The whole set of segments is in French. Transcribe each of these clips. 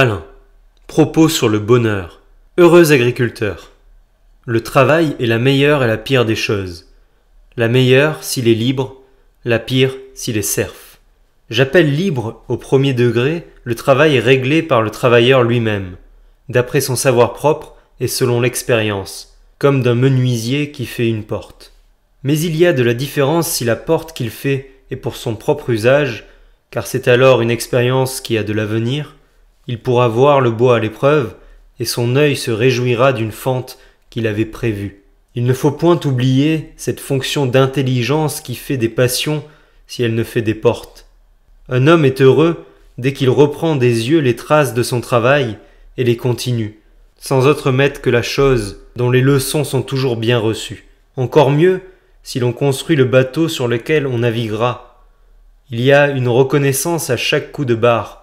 Alain. Propos sur le bonheur. Heureux agriculteur. Le travail est la meilleure et la pire des choses. La meilleure s'il est libre, la pire s'il est serf. J'appelle libre au premier degré le travail réglé par le travailleur lui-même, d'après son savoir propre et selon l'expérience, comme d'un menuisier qui fait une porte. Mais il y a de la différence si la porte qu'il fait est pour son propre usage, car c'est alors une expérience qui a de l'avenir. Il pourra voir le bois à l'épreuve, et son œil se réjouira d'une fente qu'il avait prévue. Il ne faut point oublier cette fonction d'intelligence qui fait des passions si elle ne fait des portes. Un homme est heureux dès qu'il reprend des yeux les traces de son travail et les continue, sans autre maître que la chose dont les leçons sont toujours bien reçues. Encore mieux si l'on construit le bateau sur lequel on naviguera. Il y a une reconnaissance à chaque coup de barre,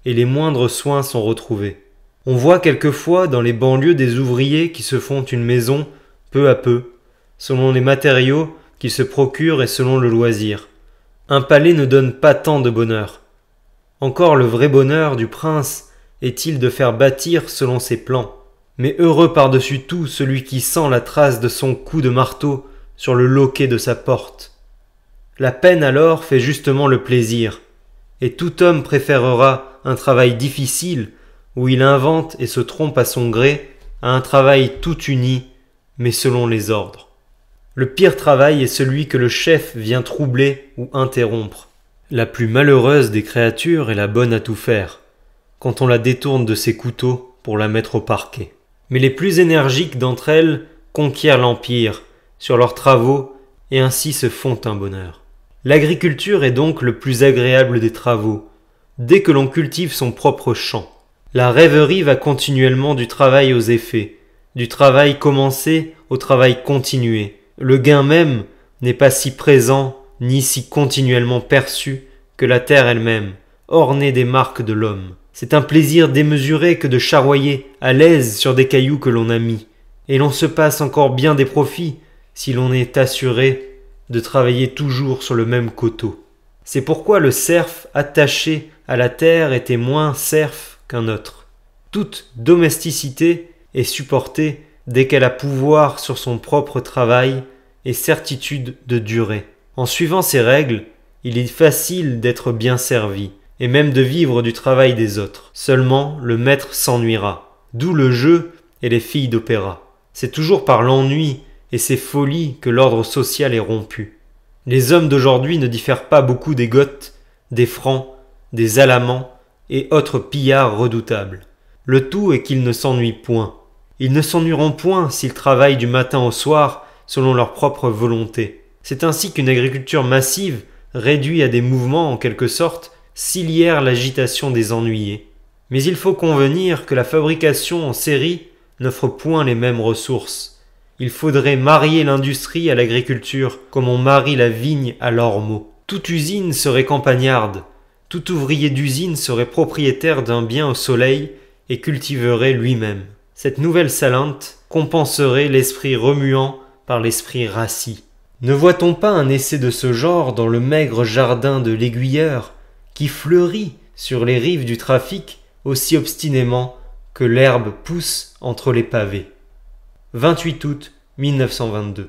et les moindres soins sont retrouvés. On voit quelquefois dans les banlieues des ouvriers qui se font une maison peu à peu, selon les matériaux qu'ils se procurent et selon le loisir. Un palais ne donne pas tant de bonheur. Encore le vrai bonheur du prince est-il de faire bâtir selon ses plans. Mais heureux par-dessus tout celui qui sent la trace de son coup de marteau sur le loquet de sa porte. La peine alors fait justement le plaisir, et tout homme préférera un travail difficile où il invente et se trompe à son gré à un travail tout uni, mais selon les ordres. Le pire travail est celui que le chef vient troubler ou interrompre. La plus malheureuse des créatures est la bonne à tout faire, quand on la détourne de ses couteaux pour la mettre au parquet. Mais les plus énergiques d'entre elles conquièrent l'empire sur leurs travaux et ainsi se font un bonheur. L'agriculture est donc le plus agréable des travaux, dès que l'on cultive son propre champ. La rêverie va continuellement du travail aux effets, du travail commencé au travail continué. Le gain même n'est pas si présent ni si continuellement perçu que la terre elle-même, ornée des marques de l'homme. C'est un plaisir démesuré que de charroyer à l'aise sur des cailloux que l'on a mis, et l'on se passe encore bien des profits si l'on est assuré de travailler toujours sur le même coteau. C'est pourquoi le serf attaché à la terre était moins serf qu'un autre. Toute domesticité est supportée dès qu'elle a pouvoir sur son propre travail et certitude de durée. En suivant ces règles, il est facile d'être bien servi, et même de vivre du travail des autres. Seulement, le maître s'ennuiera. D'où le jeu et les filles d'opéra. C'est toujours par l'ennui et ses folies que l'ordre social est rompu. Les hommes d'aujourd'hui ne diffèrent pas beaucoup des Goths, des Francs, des Alamans et autres pillards redoutables. Le tout est qu'ils ne s'ennuient point. Ils ne s'ennuieront point s'ils travaillent du matin au soir selon leur propre volonté. C'est ainsi qu'une agriculture massive réduit à des mouvements en quelque sorte cilière l'agitation des ennuyés. Mais il faut convenir que la fabrication en série n'offre point les mêmes ressources. Il faudrait marier l'industrie à l'agriculture comme on marie la vigne à l'ormeau. Toute usine serait campagnarde, tout ouvrier d'usine serait propriétaire d'un bien au soleil et cultiverait lui-même. Cette nouvelle Salente compenserait l'esprit remuant par l'esprit rassis. Ne voit-on pas un essai de ce genre dans le maigre jardin de l'Aiguilleur, qui fleurit sur les rives du trafic aussi obstinément que l'herbe pousse entre les pavés. 28 août 1922.